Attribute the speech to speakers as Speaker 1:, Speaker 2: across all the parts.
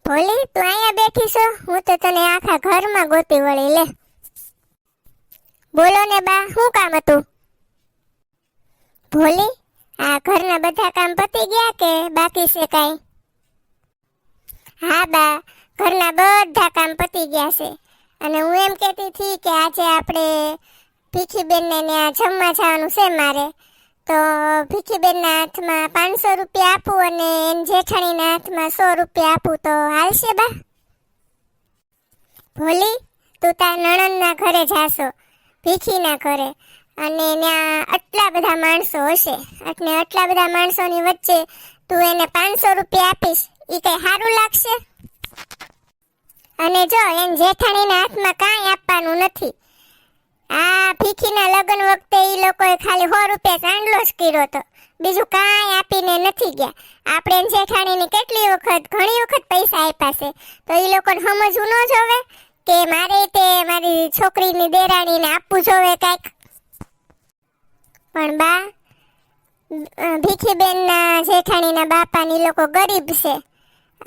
Speaker 1: ભોલી, તું અહીંયા બેઠી છો? હું તો તને આખા ઘરમાં ગોતી વળી. લે બોલો ને બા, શું કામ હતું? ભોલી, આ ઘરના બધા કામ પતી ગયા કે બાકી છે કાંઈ? હા બા, ઘરના બધા કામ પતી ગયા છે. અને હું એમ કહેતી હતી કે આજે આપણે ભીખીબેનને ત્યાં જમવા જવાનું છે મારે. તો ભીખીબેનના હાથમાં 500 રૂપિયા આપું અને એન જેઠાણીના હાથમાં 100 રૂપિયા આપું તો હાલશે બા? ભોલી, તું તાર નણંદના ઘરે જાશો, ભીખીના ઘરે, અને ત્યાં આટલા બધા માણસો હશે, એટલે આટલા બધા માણસોની વચ્ચે તું એને 500 રૂપિયા આપીશ, એ કઈ સારું લાગશે? અને જો એન જેઠાણીના હાથમાં કાંઈ આપવાનું નથી. આ ભીખીના લગ્ન વખતે એ લોકોએ ખાલી 100 રૂપિયા ચાંદલો જ કર્યો હતો, બીજું કાંઈ આપીને નથી ગયા. આપણે એન જેઠાણીને ઘણી વખત પૈસા આપ્યા છે, તો એ લોકોને સમજવું ન જોવે કે મારે તે મારી છોકરીની દેરાણીને આપવું જોવે કાંઈક? પણ બા, ભીખીબેનના જેઠાણીના બાપાની લોકો ગરીબ છે,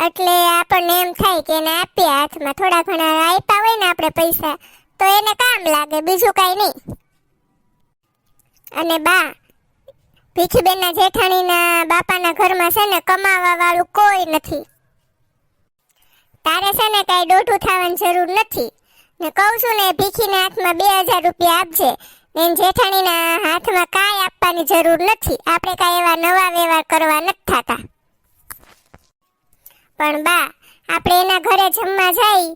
Speaker 1: એટલે આપણને એમ થાય કે એને આપીએ હાથમાં. થોડા ઘણા આપ્યા હોય ને આપણે પૈસા, તો એને કામ લાગે, બીજું કાંઈ નહીં. અને બા, ભીખીબેનના જેઠાણીના બાપાના ઘરમાં છે ને કમાવા વાળું કોઈ નથી. તારે છે ને કાંઈ દોઢું થવાની જરૂર નથી. ને કહું છું ને, ભીખીના હાથમાં 2000 રૂપિયા આપજે. એન જેઠાણીના હાથમાં કાંઈ આપવાની જરૂર નથી. આપણે કાંઈ એવા નવા વ્યવહાર કરવા નથી થતા. પણ બા, આપણે એના ઘરે જમવા જાય,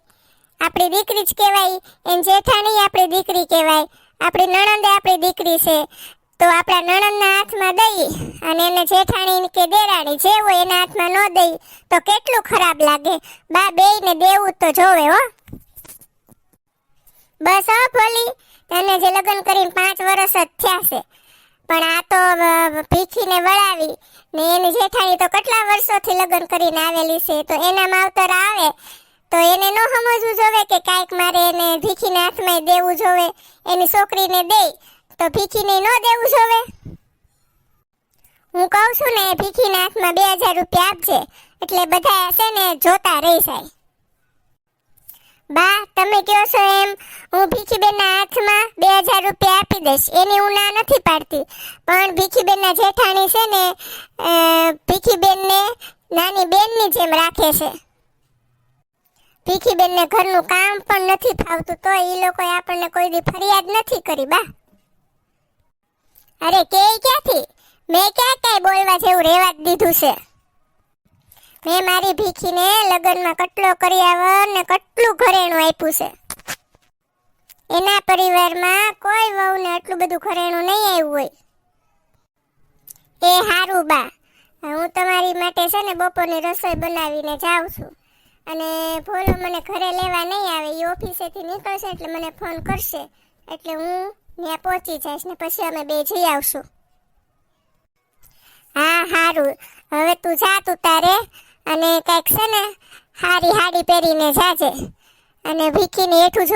Speaker 1: આપણી દીકરી જ કહેવાય, એન જેઠાણી આપણી દીકરી કહેવાય, આપણી નણંદે આપણી દીકરી છે, તો આપણા નણંદના હાથમાં દઈ અને એને જેઠાણી કે દેરાણી જે હોય એના હાથમાં ન દઈ તો કેટલું ખરાબ લાગે. બા, બેયને દેવું તો જોવે હો. બસ હો ભોલી, તને જે લગ્ન કરીને 5 વર્ષ જ થયા છે, પણ આ તો ભીખીને વળાવી ને એની જેઠાણી તો કેટલા વર્ષોથી લગ્ન કરીને આવેલી છે, તો એના માવતર આવે તો એને ન સમજવું જોવે કે કાંઈક મારે એને ભીખીના હાથમાં દેવું જોવે? એની છોકરીને દે તો ભીખીને ન દેવું જોવે? હું કહું છું ને, ભીખીના હાથમાં 2000 રૂપિયા આપજે, એટલે બધા છે ને જોતા રહી જાય. બા, તમે કહો છો એમ હું ભીખીબેનના હાથમાં 2000 રૂપિયા આપી દઈશ, એની હું ના નથી પાડતી. પણ ભીખીબેનના જેઠાણી છે ને ભીખીબેનને નાની બેનની જેમ રાખે છે. ભીખીબેનને ઘરનું કામ પણ નથી ફાવતું, તો એ લોકોએ આપણને કોઈ દી ફરિયાદ નથી કરી બા. અરે કે ક્યાંથી, મેં ક્યાં કાંઈ બોલવા જેવું રહેવા જ દીધું છે. મેં મારી ભીખીને લગ્નમાં કેટલો કરિયાવર ને કેટલું ઘરેણું આપ્યું છે. એના પરિવારમાં કોઈ વહુને આટલું બધું ઘરેણું નહીં આવ્યું હોય. એ હારું બા, હું તમારી માટે છે ને બપોરની રસોઈ બનાવીને જાઉં છું, અને ભોલો મને ઘરે લેવા નહીં આવે, એ ઓફિસેથી નીકળશે એટલે મને ફોન કરશે, એટલે હું ત્યાં પહોંચી જઈશ ને પછી અમે બે જઈ આવશું. હા હારું, હવે તું જા તું તારે, અને કંઈક છે ને હારી હાડી પહેરીને જાજે, અને ભીખીને હેઠું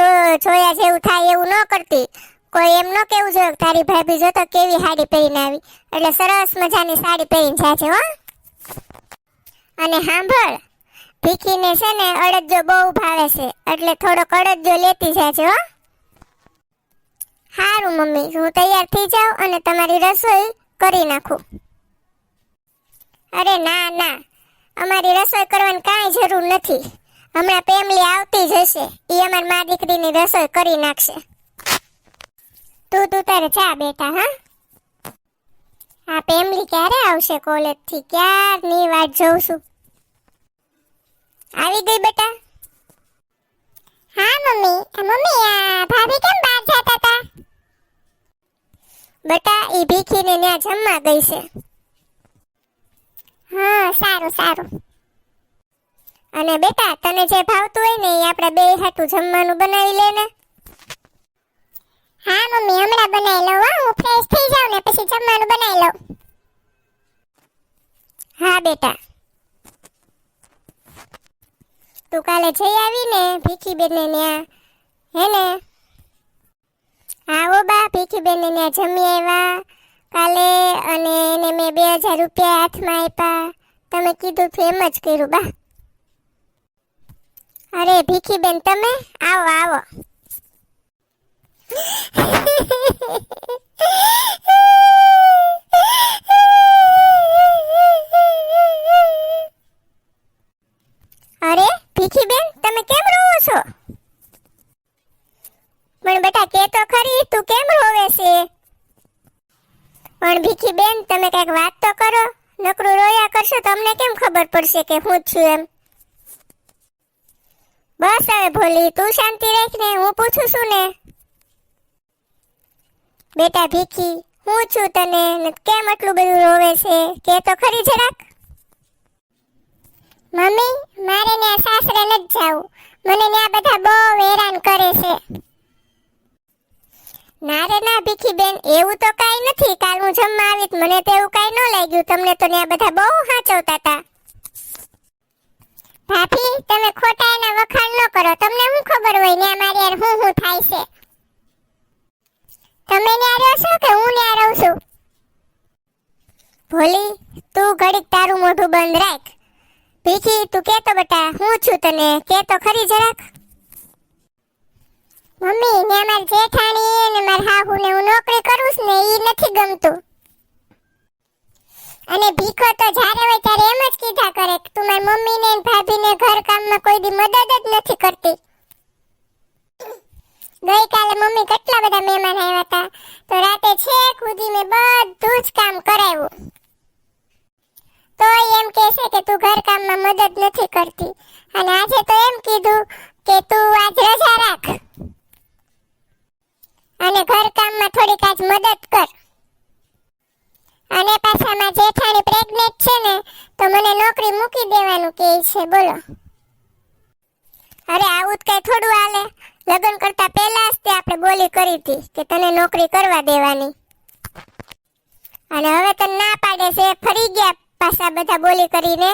Speaker 1: જોયા જેવું થાય એવું ન કરતી. કોઈ એમ ન કેવું જોઈએ તારી ભાભી જો તો કેવી હાડી પહેરીને આવી, એટલે સરસ મજાની સાડી પહેરીને જાજે હો. અને સાંભળ, ભીખીને છે ને અડદજો બહુ ભાવે છે, એટલે થોડોક અડદજો લેતી જાજે હો. હારું મમ્મી, હું તૈયાર થઈ જાઉં અને તમારી રસોઈ કરી નાખું. અરે ના ના, અમારી રસોઈ કરવાની કાંઈ જરૂર નથી. હમણાં ફેમિલી આવતી જ હશે, એ અમારી મા દીકરીની રસોઈ કરી નાખશે. તું તારે જા બેટા. હા, આ ફેમિલી ક્યારે આવશે કોલેજથી? ક્યારની વાટ જોઉં છું. આવી ગઈ બેટા? હા મમ્મી. આ ભાભી કેમ બહાર જતા હતા? બેટા, ઈ ભીખીને ત્યાં જમવા ગઈ છે. હા, સારું સારું. અને બેટા, તને જે ભાવતું હોય ને એ આપણે બે હાટું જમવાનું બનાવી લે ને. હા મમ્મી, હમણાં બનાવી લઉં હો, હું ફ્રેશ થઈ જાઉં ને પછી જમવાનું બનાવી લઉં. હા બેટા. તું કાલે જઈ આવી ને ભીખીબેનને ત્યાં, હે ને? આવો બા, ભીખીબેનને ત્યાં જમી આવ્યા કાલે, અને એને મેં 2000 રૂપિયા હાથમાં આપ્યા. તમે કીધું તો એમ જ કર્યું બા. ભીખીબેન તમે આવો આવો. અરે ભીખીબેન તમે કેમ રોવો છો? પણ બેટા કે તો ખરી તું કેમ રોવે છે? પણ ભીખીબેન તમે કઈક વાત તો કરો, નકરું રોયા કરશો તો અમને કેમ ખબર પડશે કે હું છું એમ. બસ હવે ભોલી તું શાંતિ રાખ ને, હું પૂછું છું ને. બેટા ભીખી હું છું તને કેમ આટલું બધું રોવે છે કે તો ખરી જરાક. મમ્મી મારે ને સાસરે નથી જાવું, મને ને આ બધા બહુ હેરાન કરે છે. ના રે ના ભીખીબેન એવું તો કાઈ નથી, કાલ હું જમવા આવી મને તો એવું કાઈ ન લાગ્યું, તમને તો ને આ બધા બહુ હાચવતા હતા. ભાભી તમે ખોટા એના વખાણ ન કરો, તમને શું ખબર હોય ને મારી યાર હું થાય છે. તમે ન્યા રહ્યો છો કે હું ન્યા રહું છું? ભોલી તું ઘડીક તારું મોઢું બંધ રાખ. ભીખી તું કે તો બેટા હું છું તને કે તો ખરી જરાક. મમ્મી ને માર જેઠાણી ને માર હાહુ ને હું નોકરી કરું છું ને ઈ નથી ગમતું. અને ભીખો તો જ્યારે હોય ત્યારે એમ જ કીધા કરે કે તું મારી મમ્મી ને ભાભી ને ઘર કામમાં કોઈ દી મદદ જ નથી કરતી. ગઈકાલે મમ્મી કેટલા બધા મહેમાન આવ્યા હતા તો રાતે છેક સુધી મેં બધું જ કામ કરાવ્યું. તો એમ કહેશે કે તું ઘર કામમાં મદદ નથી કરતી, અને આજે તો એમ કીધું કે તું આજ રજા રાખ અને ઘર કામમાં થોડીક આજ મદદ કર. અને પાછા માં જેઠાણી પ્રેગ્નેન્ટ છે ને તો મને નોકરી મૂકી દેવાનું કહે છે. બોલો અરે આવું જ કઈ થોડું હાલે. લગ્ન કરતા પહેલા જ તે આપણે બોલી કરી હતી કે તને નોકરી કરવા દેવાની, અને હવે તને ના પાડે છે. ફરી ગયા પાછા બધા બોલી કરીને.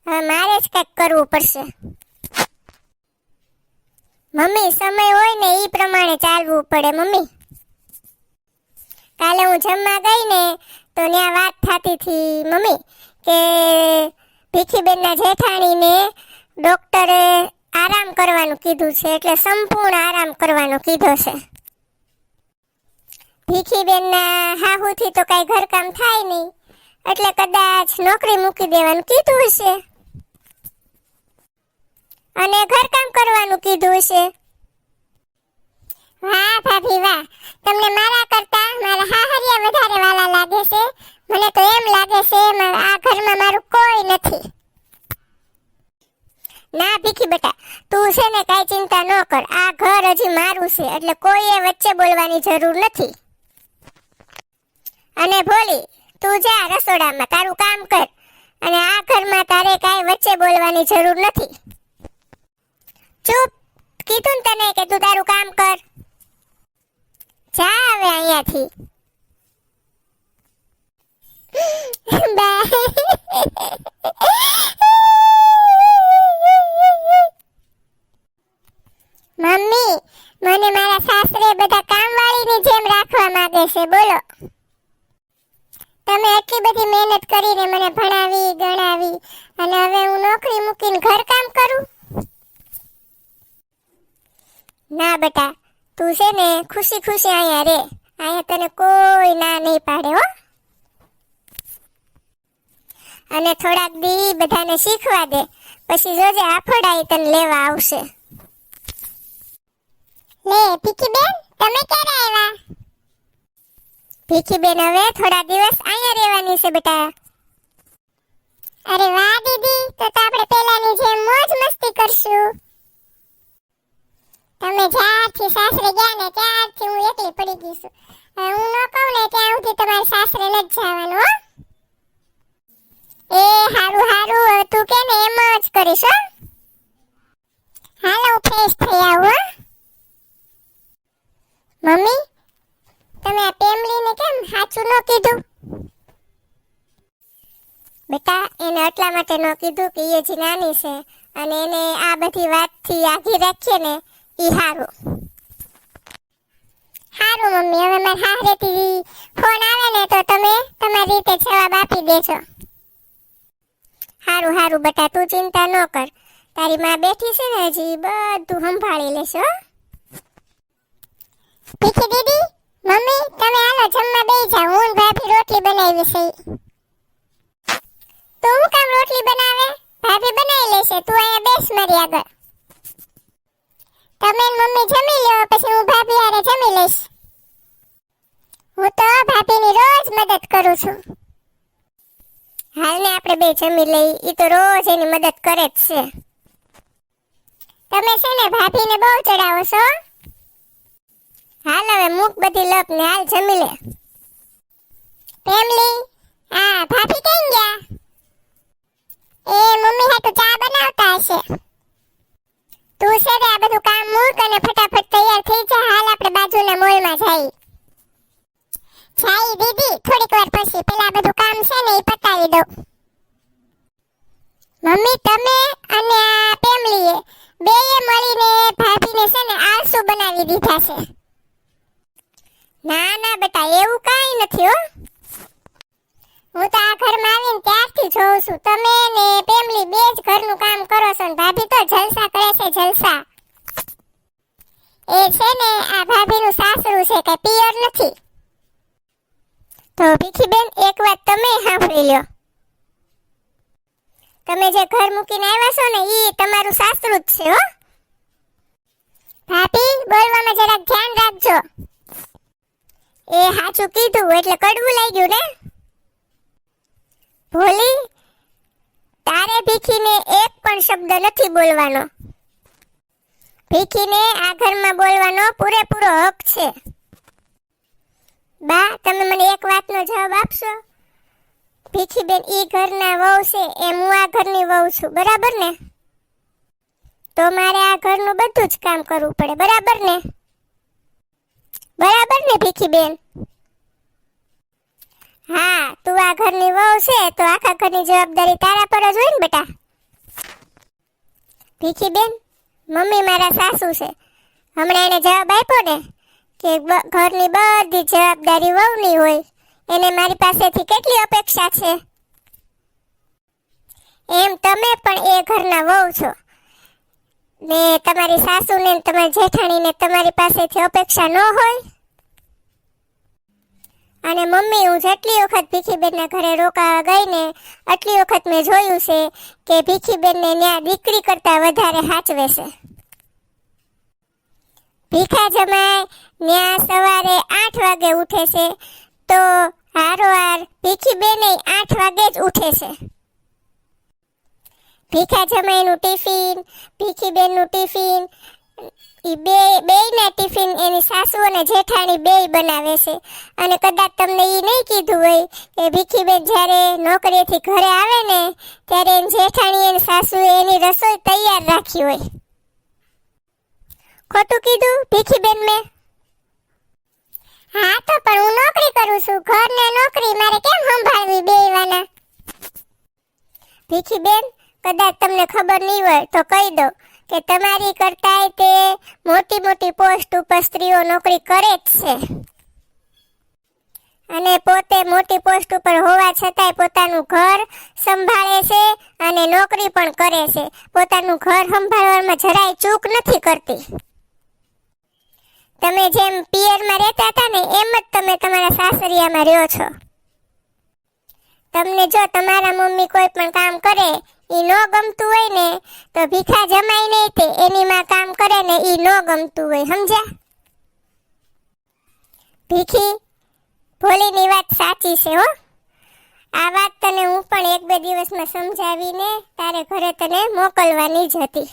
Speaker 1: હવે મારે જ કંઈક કરવું પડશે. મમ્મી સમય હોય ને ઈ પ્રમાણે ચાલવું પડે. મમ્મી કાલે હું જમવા ગઈ ને તો ત્યાં વાત થતી હતી મમ્મી કે ભીખીબેનના જેઠાણીને ડોક્ટરે આરામ કરવાનું કીધું છે, એટલે સંપૂર્ણ આરામ કરવાનો કીધો છે. ભીખીબેનના હાહુથી તો કઈ ઘરકામ થાય નહીં, એટલે કદાચ નોકરી મૂકી દેવાનું કીધું હશે અને ઘરકામ કરવાનું કીધું હશે. વાહ ભાભી વાહ, તમને મારા કરતા મારા હાહરિયા વધારે વાલા લાગે છે. મને તો એમ લાગે છે આ ઘરમાં મારું કોઈ નથી. ના ભીખી બેટા તું છે ને કાઈ ચિંતા ન કર, આ ઘર હજી મારું છે એટલે કોઈએ વચ્ચે બોલવાની જરૂર નથી. અને ભોલી તું જા રસોડામાં તારું કામ કર, અને આ ઘરમાં તારે કાઈ વચ્ચે બોલવાની જરૂર નથી. ચૂપ કીધું ને તને કે તું તારું કામ કર. જા હવે અહીંયાથી. મમ્મી મને મારા સાસરે બધા કામવાળીની જેમ રાખવા માંગે છે. બોલો તમે આટલી બધી મહેનત કરીને મને ભણાવી ગણાવી અને હવે હું નોકરી મૂકીને ઘર કામ કરું? ના બેટા તું છે ને ખુશી ખુશી અહીંયા રે, અહીંયા તને કોઈ ના નહીં પાડે હો. અને થોડાક દી બધાને શીખવા દે, પછી જોજે આફડાઈ તને લેવા આવશે. લે ભીખીબેન તમે ક્યારે આવ્યા? ભીખીબેન હવે થોડા દિવસ અહીંયા રહેવાની છે બેટા. અરે વાહ દીદી, તો આપણે પહેલાની જેમ મોજ મસ્તી કરશું. તમે જ્યારથી સાસરે ગયા ને ત્યારથી હું એકલી પડી ગઈ છું. હું ન કહું ને ત્યાં સુધી તમારે સાસરે નથી જવાનું હો. એ હારું હારું, હવે તું કે ને એમ જ કરીશ હો. હાલો ફ્રેશ થઈ આવું હો. મમ્મી તમે આ પેમલીને કેમ સાચું ન કીધું? બેટા એને એટલા માટે ન કીધું કે એ હજી નાની છે અને એને આ બધી વાતથી આઘી રાખીએ ને ઈ હારું. હારું મમ્મી, હવે મારા હાહરેથી ફોન આવે ને તો તમે તમારી રીતે જવાબ આપી દેજો. હારું હારું બેટા તું ચિંતા ન કર, તારી માં બેઠી છે ને હજી બધું સંભાળી લેશે હો. ભીખી દીદી, મમ્મી તમે હાલો જમવા બેસી જાઓ, હું ને ભાભી રોટલી બનાવી છે. તું હું કામ રોટલી બનાવે? ભાભી બનાવી લેશે, તું અહીંયા બેસ મારી આગળ. તમે ને મમ્મી જમી લો, પછી હું ભાભી હારે જમી લઈશ. હું તો ભાભીની રોજ મદદ કરું છું. હાલ ને આપણે બે જમી લઈ, ઈ તો રોજ એની મદદ કરે જ છે. તમે છે ને ભાભીને બહુ ચડાવો છો. હાલ હવે મૂક બધી લપ ને હાલ જમી લે. ફેમિલી, આ ભાભી કઈ ગયા? એ મમ્મી હાટુ ચા બનાવતા હશે. તું છે ને આ બધું કામ મૂક અને ફટાફટ તૈયાર થઈ જા. હાલ આપણે બાજુના મોલમાં જઈએ. જાય દીદી, થોડીક વાર પછી પેલા બધું કામ છે ને એ પતાવી દઉં. મમ્મી તમે અને આ ફેમિલીએ બેય મળીને ભાભીને છે ને આળસુ બનાવી દીધા છે. ના ના બેટા, એવું કાંઈ નથી હો. હું તો આ ઘરમાં આવીને ત્યારથી જોઉં છું, તમે ને ફેમિલી બે જ ઘરનું કામ કરો છો ને ભાભી તો જલસા કરે છે, જલસા. એ છે ને આ ભાભીનું સાસરું છે, કે પિયર નથી. તો ભીખી બેન, એક વાત તમે સાંભળી લ્યો. તમે જે ઘર મૂકીને આવ્યા છો ને ઈ તમારું સાસરું જ છે હો. ભાભી, બોલવામાં જરાક ધ્યાન રાખજો. એ સાચું કીધું એટલે કડવું લાગ્યું ને. ભોલી, તારે ભીખીને એક પણ શબ્દ નથી બોલવાનો. ભીખીને આ ઘરમાં બોલવાનો પૂરેપૂરો હક છે. બા, તમે મને એક વાતનો જવાબ આપશો? ભીખી બેન ઈ ઘરના વહુ છે, એમ હું આ ઘરની વહુ છું, બરાબર ને? તો મારે આ ઘરનું બધું જ કામ કરવું પડે, બરાબર ને? બરાબર ને ભીખી બેન? હા, તું આ ઘરની વહુ છે તો આખા ઘરની જવાબદારી તારા પર જ હોય ને બેટા. ભીખી બેન, મમ્મી મારા સાસુ છે. હમણાં એને જવાબ આપ્યો ને કે ઘરની બધી જવાબદારી વહુની હોય, એને મારી પાસેથી કેટલી અપેક્ષા છે. એમ તમે પણ એ ઘરના વહુ છો ને તમારી સાસુને તમારી જેઠાણીને તમારી પાસેથી અપેક્ષા ન હોય. અને મમ્મી, હું જેટલી વખત ભીખીબેનના ઘરે રોકાવા ગઈ ને આટલી વખત મેં જોયું છે કે ભીખીબેનને ન્યા દીકરી કરતાં વધારે સાચવે છે. ભીખા જમાય ન્યા સવારે 8 વાગે ઉઠે છે તો હારોહાર ભીખીબેને 8 વાગે જ ઉઠે છે. ભીખા જમાઈનું ટિફિન, ભીખીબેનનું ટિફિન, ઈ બેયના ટિફિન એની સાસુ અને જેઠાણી બેય બનાવે છે. અને કદાચ તમને ઈ નહીં કીધું હોય કે ભીખીબેન જ્યારે નોકરીએથી ઘરે આવે ને ત્યારે એની જેઠાણી અને સાસુએ એની રસોઈ તૈયાર રાખી હોય. ખોટું કીધું ભીખીબેન મેં? હા, તો પણ હું નોકરી કરું છું, ઘર ને નોકરી મારે કેમ સંભાળવી બેયવાના? ભીખીબેન, કદાચ તમને ખબર નહીં હોય તો કહી દો કે તમારી કરતાંય તે મોટી મોટી પોસ્ટ ઉપર સ્ત્રીઓ નોકરી કરે જ છે. અને પોતે મોટી પોસ્ટ ઉપર હોવા છતાંય પોતાનું ઘર સંભાળે છે અને નોકરી પણ કરે છે. પોતાનું ઘર સંભાળવામાં જરાય ચૂક નથી કરતી. તમે જેમ પિયરમાં રહેતા હતા ને એમ જ તમે તમારા સાસરિયામાં રહ્યો છો. તમને જો તમારા મમ્મી કોઈ પણ કામ કરે ઈ ન ગમતું હોય ને તો ભીખા જમાઈ નહીં તે એની માં કામ કરે ને ઈ ન ગમતું હોય, સમજ્યા? ભીખી, ભોલીની વાત સાચી છે હો. આ વાત તને હું પણ 1-2 દિવસમાં સમજાવીને તારે ઘરે તને મોકલવાની જ હતી.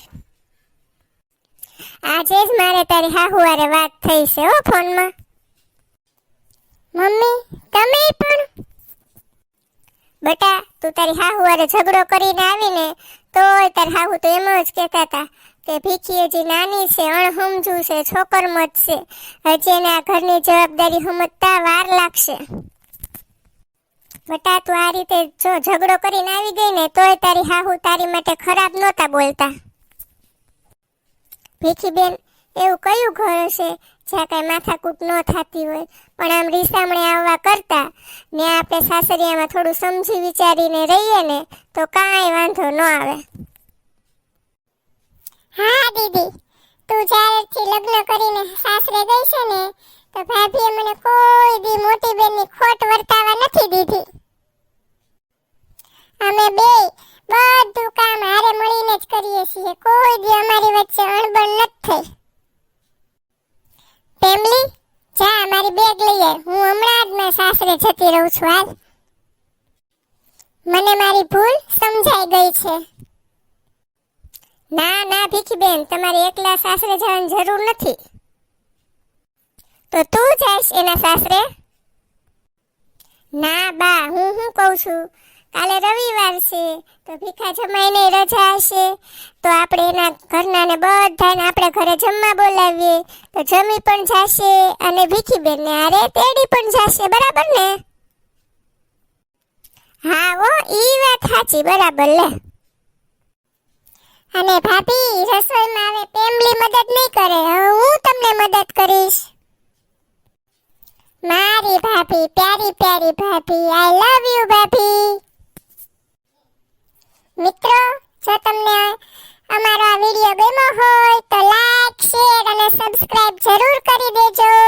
Speaker 1: આજે જ મારે તારી હાહુ હારે વાત થઈ છે હો ફોનમાં. મમ્મી, તમે પણ? બેટા, તું તારી હાહુ હારે ઝઘડો કરીને આવીને તોય તાર હાહુ તો એમ જ કહેતા હતા કે ભીખી હજી નાની છે, અણહમજુ છે, છોકરમત છે, હજી એને આ ઘરની જવાબદારી સમજતા વાર લાગશે. બેટા, તું આ રીતે જો ઝઘડો કરીને આવી ગઈ ને તોય તારી હાહુ તારી માટે ખરાબ નહોતા બોલતા. ભીખીબેન, એવું કયું ઘર હશે જ્યાં કાંઈ માથાકૂટ ન થતી હોય, પણ આમ રીસામણે આવવા કરતા ને આપણે સાસરિયામાં થોડું સમજી વિચારીને રહીએ ને તો કાંઈ વાંધો ન આવે. દીધી. તું જ્યારથી લગ્ન કરીને સાસરે ગઈ છે ને તો ભાભીએ મને કોઈ દી મોટી બેનની ખોટ વર્તાવા નથી દીધી. અમે બે બધું કામ હારે મળીને જ કરીએ છીએ. કોઈ દી અમારી વચ્ચે અણબણ નથી થઈ. ફેમિલી જા મારી બેગ લઈએ. હું હમણાં જ મેં સાસરે જતી રહું છું. હાલ, મને મારી ભૂલ સમજાઈ ગઈ છે. ના ના ભીખી બેન, તમારે એકલા સાસરે જવાની જરૂર નથી. તો તું જાઈશ એના સાસરે? ના બા, હું કહું છું, કાલે રવિવાર છે તો ભીખા જમાઈને રજા હશે તો આપણે એના ઘરનાને બધાને આપણે ઘરે જમવા બોલાવીએ તો જમી પણ જાશે અને ભીખી બેનને હારે તેડી પણ જાશે. બરાબર ને? હા ઓ, ઈ વાત સાચી. બરાબર. લે અને ભાભી, રસોઈમાં હવે પેમલી મદદ નહીં કરે, હવે હું તમને મદદ કરીશ. મારી ભાભી, પ્યારી પ્યારી ભાભી, આઈ લવ યુ ભાભી. મિત્રો, જો તમને અમારો આ વિડિયો ગમ્યો હોય તો લાઈક, શેર અને સબસ્ક્રાઇબ જરૂર કરી દેજો.